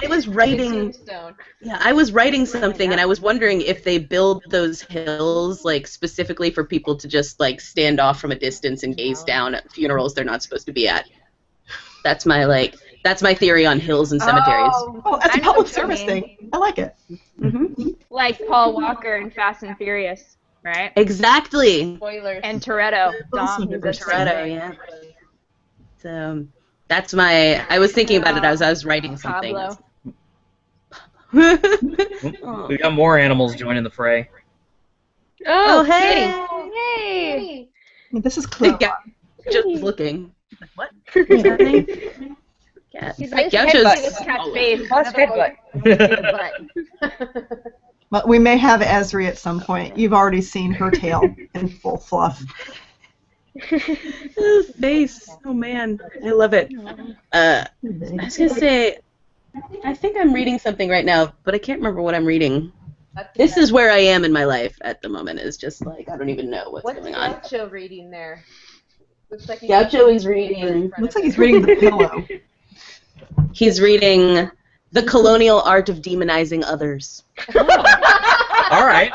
A: was
G: The
A: writing.
G: tombstone.
A: Yeah, I was writing something, and I was wondering if they build those hills like specifically for people to just like stand off from a distance and gaze down at funerals they're not supposed to be at. That's my theory on hills and cemeteries.
E: Oh, as
D: I
E: a
D: know
E: public
D: what you
E: service
D: mean.
E: thing, I like it.
A: Hmm.
D: Like Paul Walker in Fast and Furious, right?
A: Exactly.
G: Spoilers.
D: And Toretto.
E: Also
D: Dom,
E: never
D: he's a
E: seen
A: Toretto, yeah. So that's my. I was thinking about it as I was writing something.
D: Pablo.
A: Oh.
B: We got more animals joining the fray.
A: Oh, hey!
D: Yay!
E: I mean, this is clear.
A: Yeah, just looking. Like, what? What's happening? Cat.
F: He's like,
A: Gaucho's.
D: This cat's face.
F: Plus headbutt.
E: But we may have Esri at some point. You've already seen her tail in full fluff.
A: Face. Oh man, I love it. I was gonna say, I think I'm reading something right now, but I can't remember what I'm reading. This is where I am in my life at the moment. Is just like I don't even know what's going on.
G: What's Gaucho reading there? Looks like
A: Gaucho is reading.
E: Looks like he's reading The Pillow.
A: He's reading The Colonial Art of Demonizing Others.
B: All right.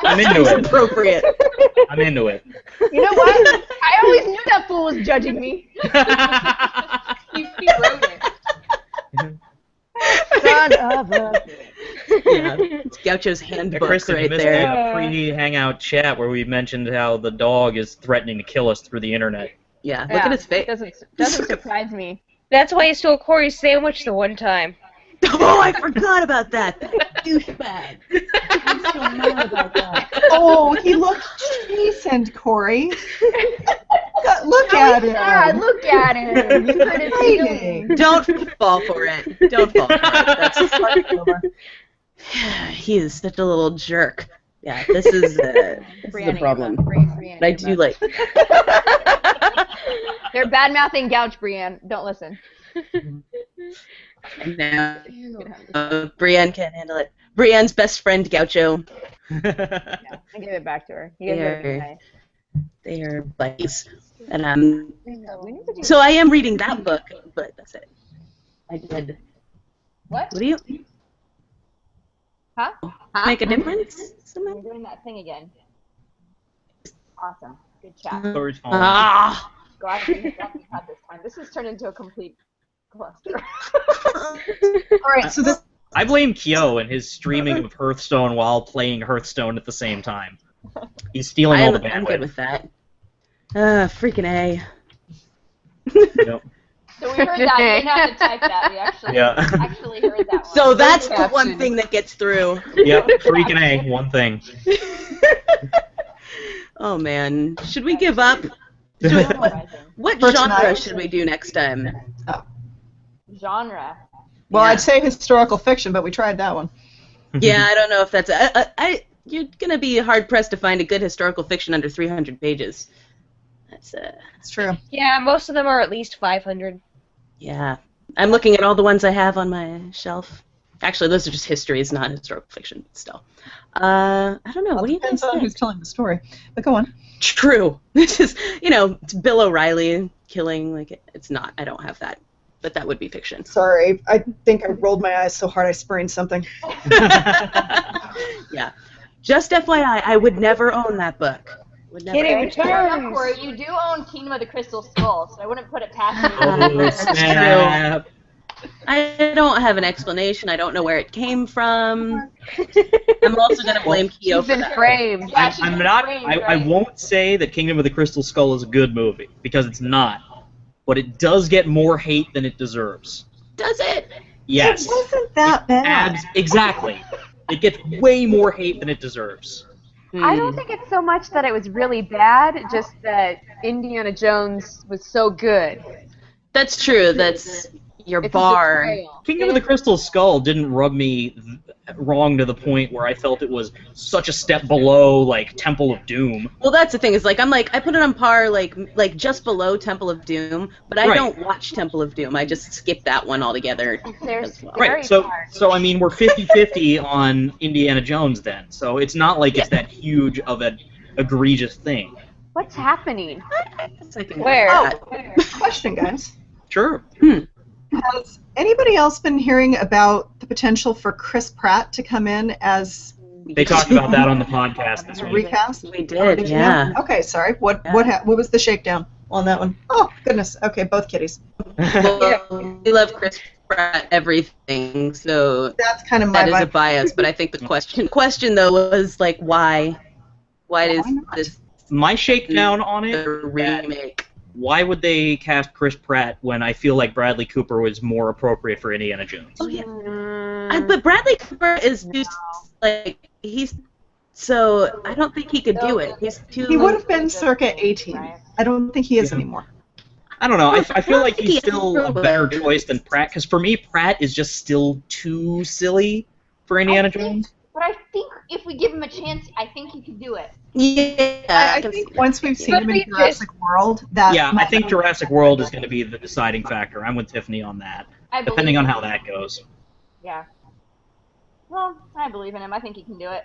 B: I'm into it.
A: Appropriate.
B: I'm into it.
D: You know what? I always knew that fool was judging me.
G: He wrote it.
D: Son of a...
A: Yeah, it's Gaucho's handbook
B: Kristen, you
A: right
B: missed
A: there.
B: a pre-hangout chat where we mentioned how the dog is threatening to kill us through the internet.
A: Yeah, look at his face.
D: Doesn't surprise me.
F: That's why he stole Corey's sandwich the one time.
A: Oh, I forgot about that. That douchebag. I'm so mad about that.
E: Oh, he looked decent, Corey. Look at him.
D: God, look at him. You hurt his feelings.
A: Don't fall for it. Don't fall for it. That's over. He is such a little jerk. Yeah, this is a problem. But I do like.
D: They're bad-mouthing Gouch, Brienne. Don't listen.
A: No. Brienne can't handle it. Brienne's best friend, Gaucho.
D: I give it back to her. You guys are very nice.
A: They are buddies. And so I am reading that book, but that's it. I did.
D: What?
A: What do you?
D: Huh?
A: Make a difference?
D: I'm doing that thing again. Awesome. Good chat.
B: Story's falling.
A: Ah!
D: Glad we had this time. This has turned into a complete cluster.
E: All right, so this.
B: I blame Kyo and his streaming of Hearthstone while playing Hearthstone at the same time. He's stealing all the bandwidth.
A: I'm good with that. Freaking A.
B: Yep.
D: So we heard that. We didn't have to type that. We actually heard that one.
A: So that's the one thing that gets through.
B: Yep, freaking A, one thing.
A: Oh man, should we give up? What
E: For
A: genre
E: tonight?
A: should we do next time?
D: Genre.
E: Well,
A: Yeah.
E: I'd say historical fiction, but we tried that one.
A: Yeah, I don't know if that's. You're gonna be hard pressed to find a good historical fiction under 300 pages. That's
E: It's true.
F: Yeah, most of them are at least 500.
A: yeah. I'm looking at all the ones I have on my shelf. Actually, those are just histories, not historical fiction. Still, I don't know.
E: Well,
A: What do you
E: depends
A: guys
E: on
A: think?
E: who's telling the story. But go on.
A: True. This is, it's Bill O'Reilly killing. Like, it's not. I don't have that, but that would be fiction.
E: Sorry, I think I rolled my eyes so hard I sprained something.
A: Yeah. Just FYI, I would never own that book. Would never.
F: Kitty
D: Remember,
F: returns.
D: Corey, you do own Kingdom of the Crystal Skull, so I wouldn't put it past you.
B: Oh,
A: That's
B: snap.
A: I don't have an explanation. I don't know where it came from. I'm also going to blame Kyo for that.
D: framed. Yeah, she's
B: I'm
D: been
B: not.
D: framed,
B: I
D: right?
B: won't say that Kingdom of the Crystal Skull is a good movie because it's not, but it does get more hate than it deserves.
A: Does it?
B: Yes.
E: It wasn't that bad.
B: Exactly. It gets way more hate than it deserves.
G: I don't think it's so much that it was really bad, just that Indiana Jones was so good.
A: That's true. That's your
G: It's a
A: bar.
G: betrayal.
B: Kingdom of the Crystal Skull didn't rub me wrong to the point where I felt it was such a step below like Temple of Doom.
A: Well, that's the thing is like I put it on par like just below Temple of Doom, but I
B: Right.
A: don't watch Temple of Doom. I just skip that one altogether.
D: There's
A: as well.
D: very
B: Right. So
D: hard.
B: so I mean we're 50-50 on Indiana Jones then. So it's not like it's that huge of an egregious thing.
D: What's happening?
F: Where?
E: Oh, question, guys.
B: Sure.
E: Has anybody else been hearing about the potential for Chris Pratt to come in as
B: They talked about that on the podcast this
E: a
B: week.
E: recast?
A: We did,
E: you
A: yeah.
E: know? Okay, sorry. What
A: Yeah.
E: what was the shakedown on that one? Oh goodness. Okay, both kitties.
A: Well, we love Chris Pratt everything, so
E: That's kind of my
A: that is a
E: vibe.
A: bias. But I think the question though was like why does
E: Why not?
A: this
B: My shakedown on it,
A: the remake?
B: why would they cast Chris Pratt when I feel like Bradley Cooper was more appropriate for Indiana Jones?
A: Oh yeah. But Bradley Cooper is just like he's so I don't think he could do it. He's too.
E: He would have been circa 18. I don't think he is
B: Yeah.
E: anymore.
B: I don't know. I feel like he's
A: He-
B: still a better choice than Pratt, because for me, Pratt is just still too silly for Indiana Jones.
D: But I think if we give him a chance, I think he could do it.
A: Yeah,
E: I think once we've seen him in
F: But we
E: Jurassic World, that
B: Yeah, I
E: might
B: think
E: be-
B: Jurassic World is going to be the deciding factor. I'm with Tiffany on that,
D: I believe
B: depending on
D: in
B: how
D: him.
B: that goes.
D: Yeah. Well, I believe in him. I think he can do it.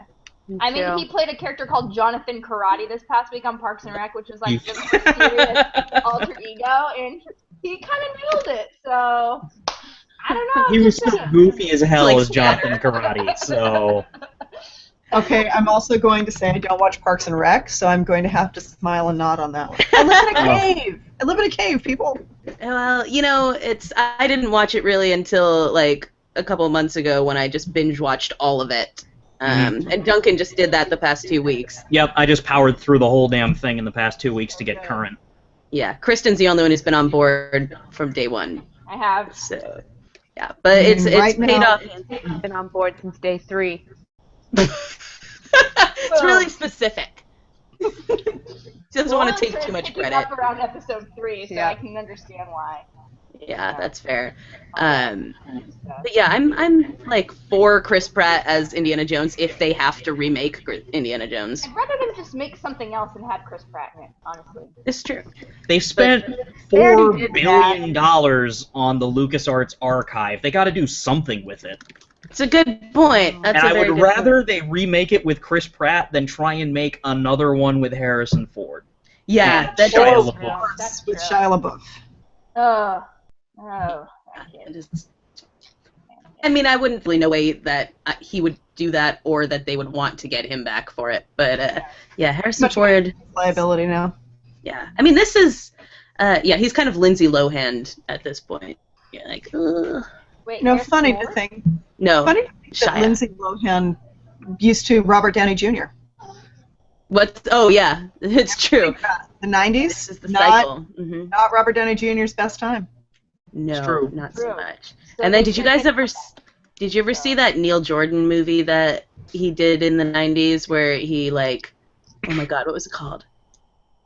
D: I mean, he played a character called Jonathan Karate this past week on Parks and Rec, which was like the most serious alter ego, and he kind of nailed it. So I don't know.
B: He was
D: just
B: so goofy as hell
A: Like
B: as Jonathan Karate, so...
E: Okay, I'm also going to say I don't watch Parks and Rec, so I'm going to have to smile and nod on that one. I live in a cave. I live in a cave, people.
A: Well, you know, I didn't watch it really until like a couple months ago when I just binge watched all of it. And Duncan just did that the past 2 weeks.
B: Yep, I just powered through the whole damn thing in the past 2 weeks to get current.
A: Yeah, Kristen's the only one who's been on board from day one.
D: I have.
A: So, yeah, but it's
E: Right
A: paid
E: now-
A: off.
F: I've been on board since day 3.
A: It's really specific. She doesn't want to take too much credit.
D: Up around episode 3, so
F: Yeah.
D: I can understand why.
A: Yeah, that's fair. But yeah, I'm like for Chris Pratt as Indiana Jones if they have to remake Indiana Jones.
D: I'd rather them just make something else and have Chris Pratt in it, honestly.
A: It's true.
B: They spent
F: They already
B: $4
F: did
B: billion on the LucasArts archive. They got to do something with it.
A: It's a good point. That's
B: And
A: a
B: I
A: very
B: would
A: good
B: rather
A: point.
B: they remake it with Chris Pratt than try and make another one with Harrison Ford.
A: Yeah,
B: and
A: that
B: Shia
A: does.
B: LaBeouf.
D: That's
E: With
D: true.
E: Shia LaBeouf.
D: Oh, that kid.
A: It is- I mean, I wouldn't really know way that he would do that or that they would want to get him back for it. But yeah, Harrison
E: Much
A: Ford.
E: Liability now.
A: Yeah, I mean, this is. Yeah, he's kind of Lindsay Lohan at this point. Yeah, like.
D: Wait,
E: You know,
D: Harrison
E: funny to
D: Ford?
E: think.
A: No.
E: Funny to think that
A: Shia.
E: Lindsay Lohan used to Robert Downey Jr.
A: What? Oh yeah, it's true.
E: The 90s.
A: This is the
E: not,
A: cycle. Hmm.
E: not Robert Downey Jr.'s best time.
A: No,
B: true.
A: not
D: True.
A: so much.
D: So
A: And then,
D: they
A: did you
D: should
A: guys
D: make-
A: ever? Did you ever see that Neil Jordan movie that he did in the '90s where he like, oh my God, what was it called?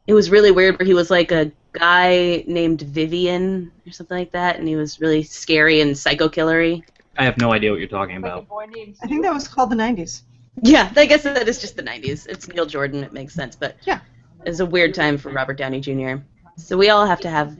A: It was really weird. Where he was like a guy named Vivian or something like that, and he was really scary and psycho-killery.
B: I have no idea what you're talking
D: Like a
B: about.
D: boy named
E: I think that was called the 90s.
A: Yeah, I guess that is just the '90s. It's Neil Jordan. It makes sense, but
E: Yeah.
A: it was a weird time for Robert Downey Jr. So we all have to have.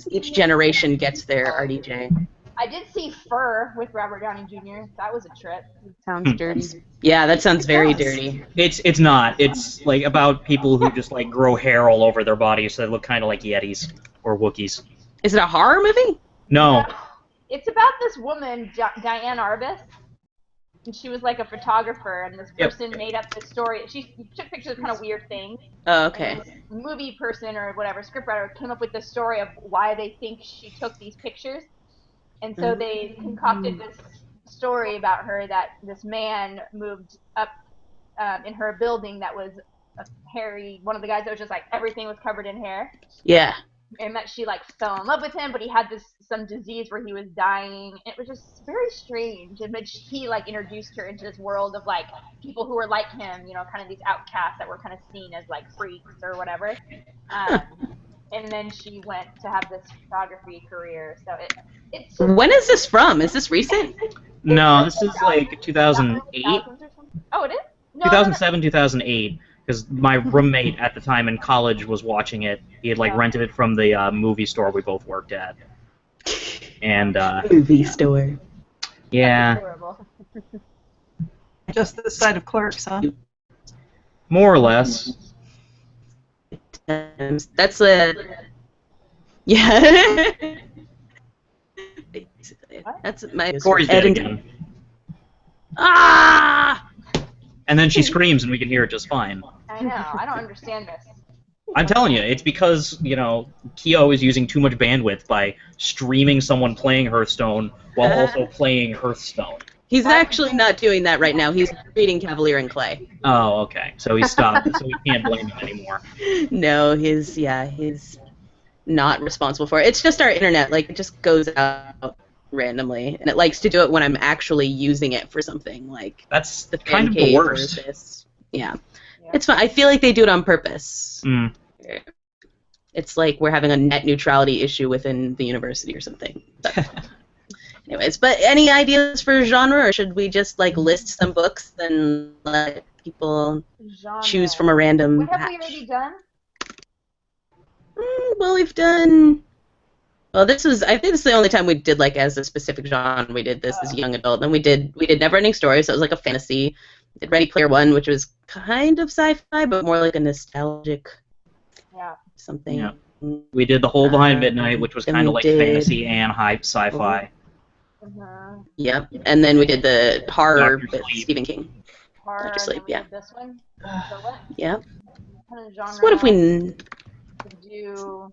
A: Each generation gets their RDJ.
D: I did see Fur with Robert Downey Jr. That was a trip.
F: Sounds dirty.
A: Yeah, that sounds very
E: It does.
A: dirty.
B: It's not. It's like about people who just like grow hair all over their bodies so they look kind of like Yetis or Wookiees.
A: Is it a horror movie?
B: No.
D: It's about this woman, Diane Arbus, and she was like a photographer, and this
B: Yep.
D: person made up this story. She took pictures of kind of weird things.
A: Oh, okay.
D: And this movie person or whatever, scriptwriter, came up with this story of why they think she took these pictures. And so they concocted this story about her that this man moved up in her building that was a hairy, one of the guys that was just like everything was covered in hair.
A: Yeah.
D: And that she like fell in love with him, but he had some disease where he was dying. It was just very strange, in which he like introduced her into this world of like people who were like him, you know, kind of these outcasts that were kind of seen as like freaks or whatever. And then she went to have this photography career. So it's
A: When is this from? Is this recent?
B: No, this is like 2008,
C: 2000s or something? Oh, it is? No,
B: 2007, 2008. Because my roommate at the time in college was watching it. He had like rented it from the movie store we both worked at. And
A: Movie store.
B: yeah,
C: Horrible.
E: Just the side of Clerks, huh?
B: more or less.
A: That's a yeah. That's my
B: Corey's dead again.
A: Ah!
B: And then she screams and we can hear it just fine.
C: I know. I don't understand this.
B: I'm telling you, it's because, you know, Kyo is using too much bandwidth by streaming someone playing Hearthstone while also playing Hearthstone.
A: He's actually not doing that right now. He's reading Cavalier and Clay.
B: Oh, okay. So he stopped, so we can't blame him anymore.
A: No, he's not responsible for it. It's just our internet. Like, it just goes out randomly, and it likes to do it when I'm actually using it for something. Like
B: That's
A: the
B: kind of the
A: Fancave or
B: worst.
A: this. Yeah. It's fun. I feel like they do it on purpose.
B: Mm.
A: It's like we're having a net neutrality issue within the university or something. But anyways, but any ideas for genre, or should we just like list some books and let people choose from a random
C: What have we
A: batch?
C: already done?
A: Well, we've done. Well, I think this is the only time we did like as a specific genre. We did this as young adult, and we did Neverending Story, so it was like a fantasy. We did Ready Player One, which was kind of sci-fi, but more like a nostalgic something.
B: Yeah. We did The Hole Behind Midnight, which was
A: then
B: kind of
A: we
B: like
A: did-
B: fantasy and hype sci-fi.
A: Yep, and then we did the horror
B: Dr.
A: with
B: Sleep.
A: Stephen King.
C: Horror,
A: Dr. Sleep,
C: and then we
A: yeah.
C: did this one. So what
A: Yep.
C: kind of genre?
A: So what if we?
C: do?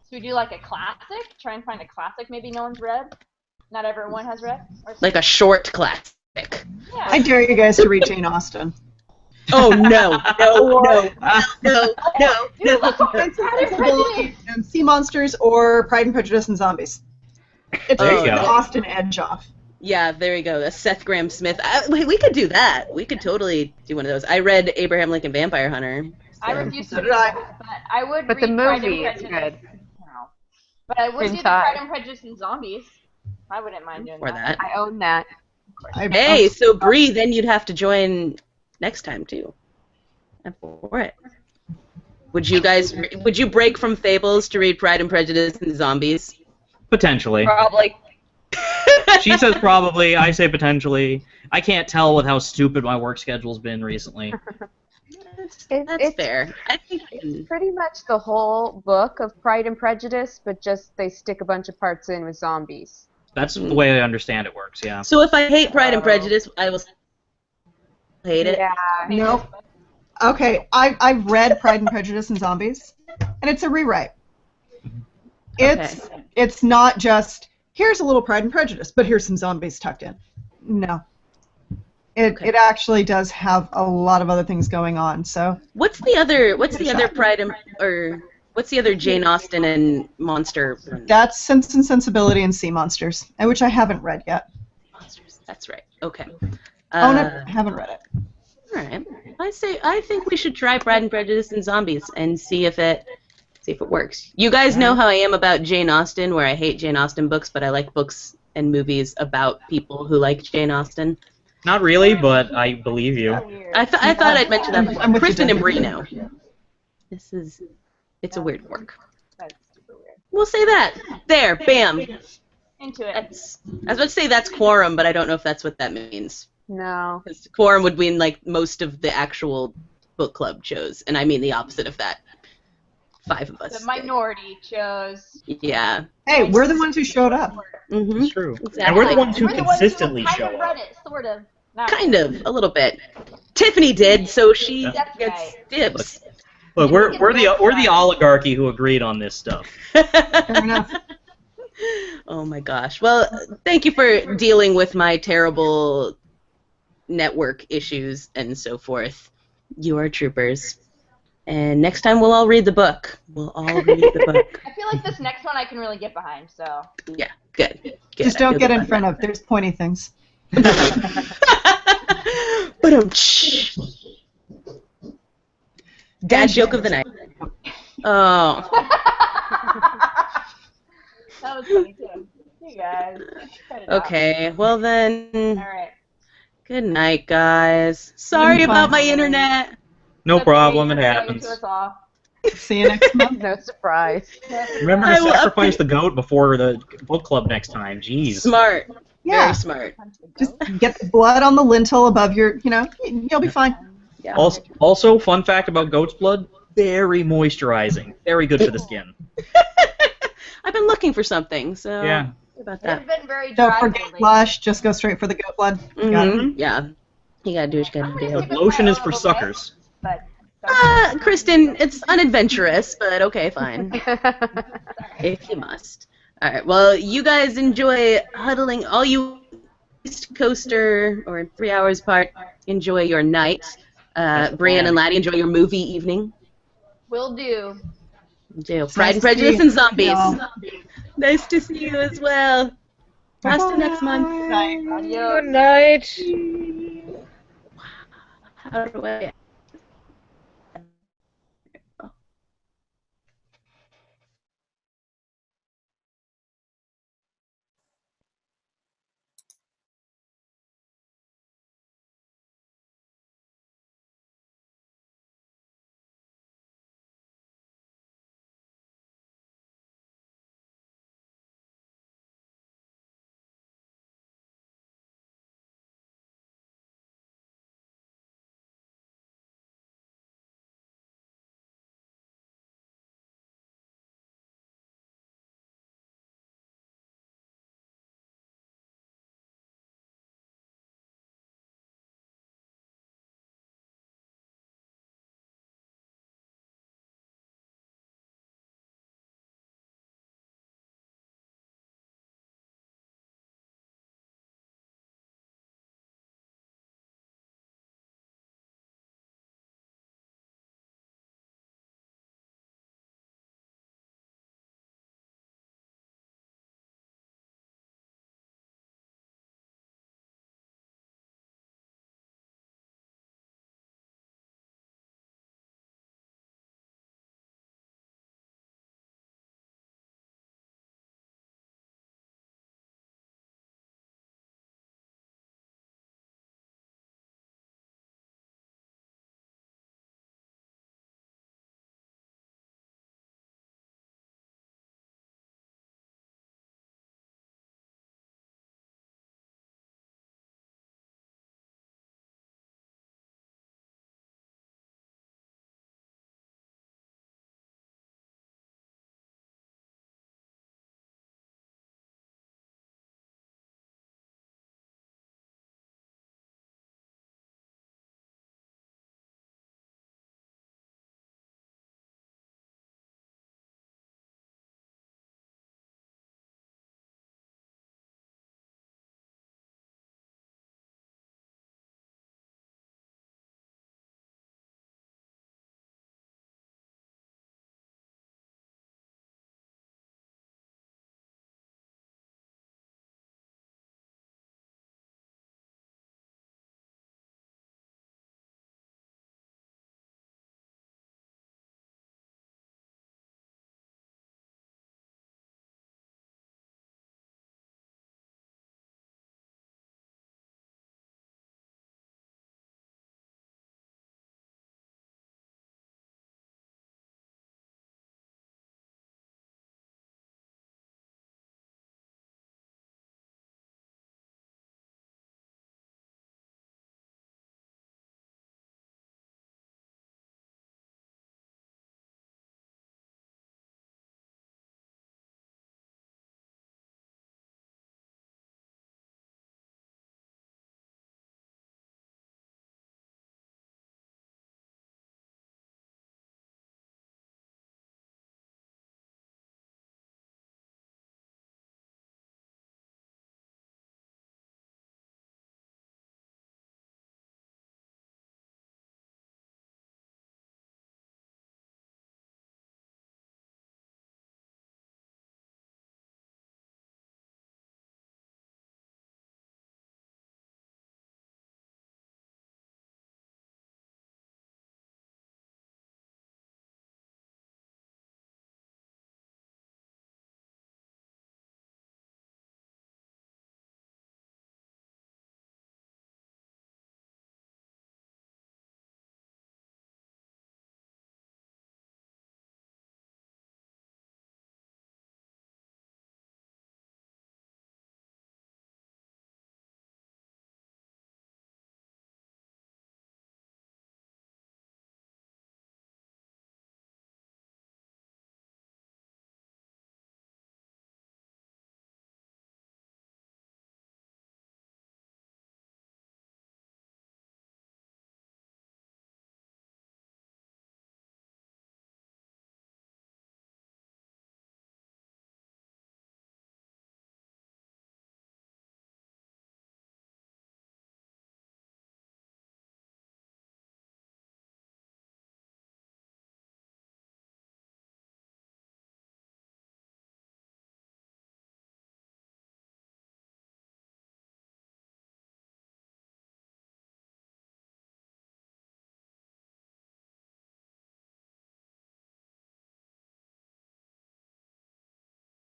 C: Should we do like a classic? Try and find a classic maybe no one's read. Not everyone has read. Or
A: Like a short classic.
C: yeah.
E: I dare you guys to read Jane Austen.
A: Oh no! No!
E: And Sea Monsters or Pride and Prejudice and Zombies. It's
B: There you
E: an
B: go.
E: Austen edge off.
A: Yeah, there you go. That's Seth Graham Smith. We could do that. We could totally do one of those. I read Abraham Lincoln Vampire Hunter.
C: I refuse to
E: So
C: read
E: did I.
C: that, but I would
F: But
C: read
F: the
C: Pride
F: movie
C: and
F: is
C: Prejudice.
F: good.
C: No. But I would do the
F: Inside.
C: Pride and Prejudice and Zombies. I wouldn't mind doing
A: For that.
F: I own that.
A: Hey, so Bree, then you'd have to join next time too. I'm for it. Would you break from Fables to read Pride and Prejudice and Zombies?
B: Potentially.
F: Probably.
B: She says probably, I say potentially. I can't tell with how stupid my work schedule's been recently.
A: That's
F: It's
A: fair. I think I
F: It's
A: can-
F: pretty much the whole book of Pride and Prejudice, but just they stick a bunch of parts in with zombies.
B: That's the way I understand it works, yeah.
A: So if I hate Pride and Prejudice, I will hate it.
F: Yeah.
E: Nope. Okay, I've read Pride and Prejudice and Zombies, and it's a rewrite. It's not just here's a little Pride and Prejudice, but here's some zombies tucked in. No. It actually does have a lot of other things going on. So
A: What's the other Pride and what's the other Jane Austen and monster?
E: that's Sense and Sensibility and Sea Monsters, which I haven't read yet.
A: Monsters. That's right. Okay.
E: Own it. Haven't read it.
A: All right. I think we should try Pride and Prejudice and Zombies and see if it works. You guys know how I am about Jane Austen, where I hate Jane Austen books, but I like books and movies about people who like Jane Austen.
B: Not really, but I believe you.
A: I thought I'd mention that
E: I'm
A: before.
E: with you,
A: Kristen and
E: Jen.
A: Bree know. It's a weird work.
C: That's super weird.
A: We'll say that. There, bam.
C: Into it.
A: I was about to say that's quorum, but I don't know if that's what that means.
F: No.
A: Because quorum would mean like most of the actual book club chose, and I mean the opposite of that. 5 of us.
C: The minority chose.
A: Yeah.
E: Hey, we're the ones who showed up.
A: Mm-hmm.
B: It's true.
A: Exactly.
B: And we're the ones who
C: We're the ones
B: consistently
C: kind
B: show
C: of
B: up.
C: read it, sort of. Not
A: Kind of, a little bit. Tiffany did, so she
C: That's
A: gets
C: right.
A: dibs.
B: Look, we're the oligarchy who agreed on this stuff.
E: Fair enough.
A: Oh my gosh. Well, thank you for dealing with my terrible network issues and so forth. You are troopers. And next time we'll all read the book. We'll all read the book.
C: I feel like this next one I can really get behind, so.
A: Yeah, good.
E: Just don't get in front of. There's pointy things.
A: But Dad joke of the night. Oh.
C: That was funny too. You guys. Cut it out.
A: Okay, well then,
C: All right.
A: good night, guys. Sorry about my internet.
B: No
C: Okay,
B: problem, it
C: you're getting
B: happens.
C: to us all.
E: See you next month.
F: No surprise.
B: Remember
A: I
B: to
A: will
B: sacrifice the goat before the book club next time. Jeez.
A: Smart.
E: Yeah.
A: Very smart.
E: Just get the blood on the lintel above your, you'll be fine.
A: Yeah.
B: Also, fun fact about goat's blood, very moisturizing. Very good for the skin.
A: I've been looking for something, so
B: Yeah.
A: sorry about that.
C: It's been very
E: Don't
C: dry
E: forget
C: lately.
E: blush. Just go straight for the goat blood. Got it.
A: Mhm, yeah. You gotta do what you
C: I'm
A: gotta
C: gonna
A: do.
C: skip it
B: Lotion
C: my
B: is for
C: own way,
B: suckers.
C: But
A: Kristen, it's unadventurous, but okay, fine. If you must. Alright, well, you guys enjoy huddling, all you East Coaster, or 3 hours apart, enjoy your night. Brian and Laddie, enjoy your movie evening.
C: will do.
A: Do.
E: It's
A: Pride
E: nice
A: and
E: to
A: Prejudice
E: see
A: and Zombies.
E: y'all.
A: Nice to see you as well. Last to next month.
C: Adios.
D: Good night.
A: How do I